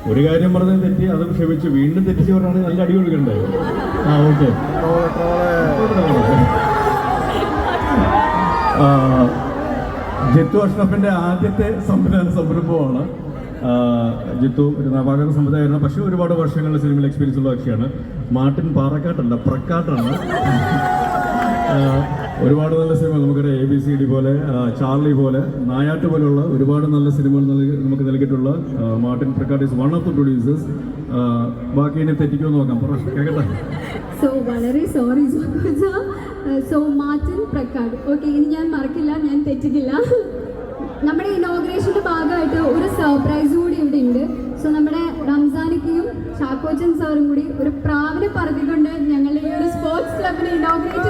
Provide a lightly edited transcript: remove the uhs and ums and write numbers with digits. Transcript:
ഒരു കാര്യം പറഞ്ഞത് തെറ്റി, അത് ക്ഷമിച്ചു. വീണ്ടും തെറ്റിച്ചവരാണ് നല്ല അടി കൊടുക്കണ്ടേ? ആ ഓക്കെ. ജിത്തു അഷ്റഫിന്റെ ആദ്യത്തെ സംരംഭമാണ്. ജിത്തു ഒരു നവാഗത സമുദായമാണ്, പക്ഷേ ഒരുപാട് വർഷങ്ങളുടെ സിനിമയിൽ എക്സ്പീരിയൻസ് ഉള്ള കക്ഷിയാണ്. മാർട്ടിൻ പാറക്കാട്ടല്ല, പ്രക്കാട്ടാണ്. ഒരുപാട് നല്ല സിനിമ നമുക്കറിയാം. ABCD പോലെ, ചാർലി പോലെ, നായാട്ട് പോലെയുള്ള ഒരുപാട് നല്ല സിനിമകൾ നമുക്ക് നൽകിയിട്ടുള്ള Martin Prakkat is one of the producers. ബാക്കി ഇനി തെറ്റിക്കുമെന്ന് നോക്കാം, കേൾക്കട്ടെ. വളരെ സോറി മാർട്ടിൻ പ്രക്കാട്ട്. ഓക്കെ, ഇനി ഞാൻ മറക്കില്ല, ഞാൻ തെറ്റിക്കില്ല. നമ്മുടെ ഇനോഗ്രേഷന്റെ ഭാഗമായിട്ട് ഒരു സർപ്രൈസ് കൂടി ഇവിടെ ഉണ്ട്. നമ്മുടെ റംസാനിക്കയും ചാക്കോച്ചൻ സാറും കൂടി ഒരു പ്രാവിനെ പറത്തിക്കൊണ്ട് ഞങ്ങളുടെ ഈ ഒരു സ്പോർട്സ് ക്ലബിനെ ഇനോഗ്രേറ്റ്